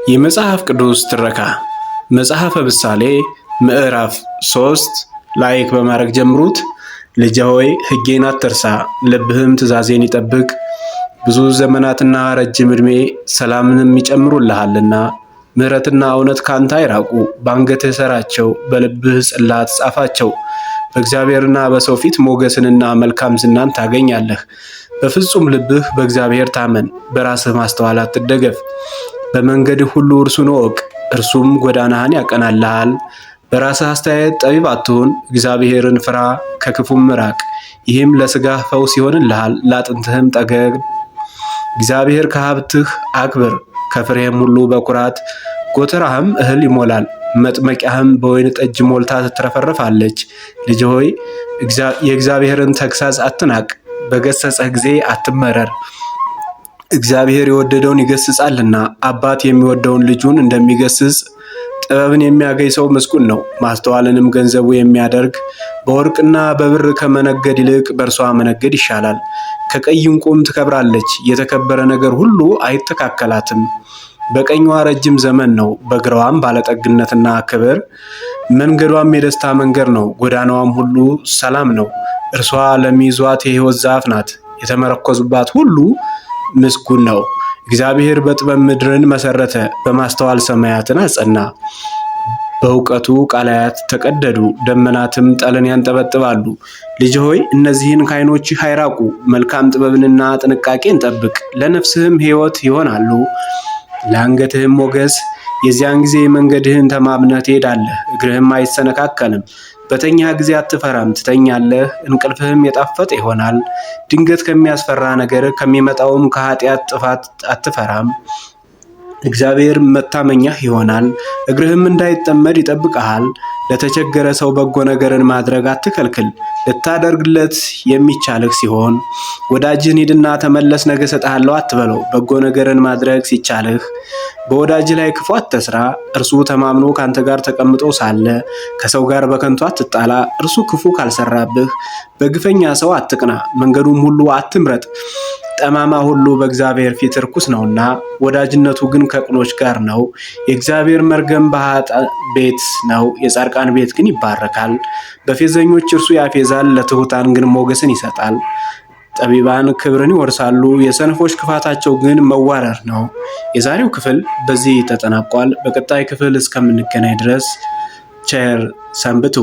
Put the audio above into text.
የመጽሐፍ ቅዱስ ትረካ መጽሐፈ ምሳሌ ምዕራፍ 3 ላይክ በማድረግ ጀምሩት። ልጄ ሆይ ሕጌን አትርሳ፣ ልብህም ትእዛዜን ይጠብቅ። ብዙ ዘመናትና ረጅም ዕድሜ ሰላምንም ይጨምሩልሃልና። ምሕረትና እውነት ካንተ አይራቁ፣ በአንገትህ ሰራቸው፣ በልብህ ጽላት ጻፋቸው። በእግዚአብሔርና በሰው ፊት ሞገስንና መልካም ዝናን ታገኛለህ። በፍጹም ልብህ በእግዚአብሔር ታመን፣ በራስህ ማስተዋል አትደገፍ። በመንገድህ ሁሉ እርሱን እወቅ፣ እርሱም ጎዳናህን ያቀናልሃል። በራስህ አስተያየት ጠቢብ አትሁን፣ እግዚአብሔርን ፍራ፣ ከክፉም ራቅ። ይህም ለሥጋህ ፈውስ ይሆንልሃል፣ ለአጥንትህም ጠገግ። እግዚአብሔር ከሀብትህ አክብር፣ ከፍሬህም ሁሉ በኩራት። ጎተራህም እህል ይሞላል፣ መጥመቂያህም በወይን ጠጅ ሞልታ ትትረፈረፋለች። ልጅ ሆይ የእግዚአብሔርን ተግሣጽ አትናቅ፣ በገሰጸህ ጊዜ አትመረር። እግዚአብሔር የወደደውን ይገስጻልና፣ አባት የሚወደውን ልጁን እንደሚገስጽ። ጥበብን የሚያገኝ ሰው ምስጉን ነው፣ ማስተዋልንም ገንዘቡ የሚያደርግ። በወርቅና በብር ከመነገድ ይልቅ በእርሷ መነገድ ይሻላል። ከቀይ ዕንቁም ትከብራለች፣ የተከበረ ነገር ሁሉ አይተካከላትም። በቀኟ ረጅም ዘመን ነው፣ በግራዋም ባለጠግነትና ክብር። መንገዷም የደስታ መንገድ ነው፣ ጎዳናዋም ሁሉ ሰላም ነው። እርሷ ለሚይዟት የሕይወት ዛፍ ናት፣ የተመረኮዙባት ሁሉ ምስጉን ነው። እግዚአብሔር በጥበብ ምድርን መሰረተ፣ በማስተዋል ሰማያትን አጸና። በእውቀቱ ቃላያት ተቀደዱ፣ ደመናትም ጠልን ያንጠበጥባሉ። ልጅ ሆይ እነዚህን ከዓይኖችህ አይራቁ፣ መልካም ጥበብንና ጥንቃቄን ጠብቅ፣ ለነፍስህም ሕይወት ይሆናሉ፣ ለአንገትህም ሞገስ። የዚያን ጊዜ መንገድህን ተማምነህ ትሄዳለህ፣ እግርህም አይሰነካከልም። በተኛህ ጊዜ አትፈራም፣ ትተኛለህ፣ እንቅልፍህም የጣፈጠ ይሆናል። ድንገት ከሚያስፈራ ነገር ከሚመጣውም ከኃጢአት ጥፋት አትፈራም። እግዚአብሔር መታመኛህ ይሆናል፣ እግርህም እንዳይጠመድ ይጠብቅሃል። ለተቸገረ ሰው በጎ ነገርን ማድረግ አትከልክል፣ ልታደርግለት የሚቻልህ ሲሆን። ወዳጅህን ሂድና ተመለስ ነገ እሰጥሃለሁ አትበለው፣ በጎ ነገርን ማድረግ ሲቻልህ። በወዳጅህ ላይ ክፉ አትስራ፣ እርሱ ተማምኖ ካንተ ጋር ተቀምጦ ሳለ። ከሰው ጋር በከንቱ አትጣላ፣ እርሱ ክፉ ካልሰራብህ። በግፈኛ ሰው አትቅና፣ መንገዱም ሁሉ አትምረጥ። ጠማማ ሁሉ በእግዚአብሔር ፊት ርኩስ ነውና፣ ወዳጅነቱ ግን ከቅኖች ጋር ነው። የእግዚአብሔር መርገም በኃጥአን ቤት ነው፣ የጻድቃን ቤት ግን ይባረካል። በፌዘኞች እርሱ ያፌዛል፣ ለትሑታን ግን ሞገስን ይሰጣል። ጠቢባን ክብርን ይወርሳሉ፣ የሰነፎች ክፋታቸው ግን መዋረድ ነው። የዛሬው ክፍል በዚህ ተጠናቋል። በቀጣይ ክፍል እስከምንገናኝ ድረስ ቸር ሰንብቱ።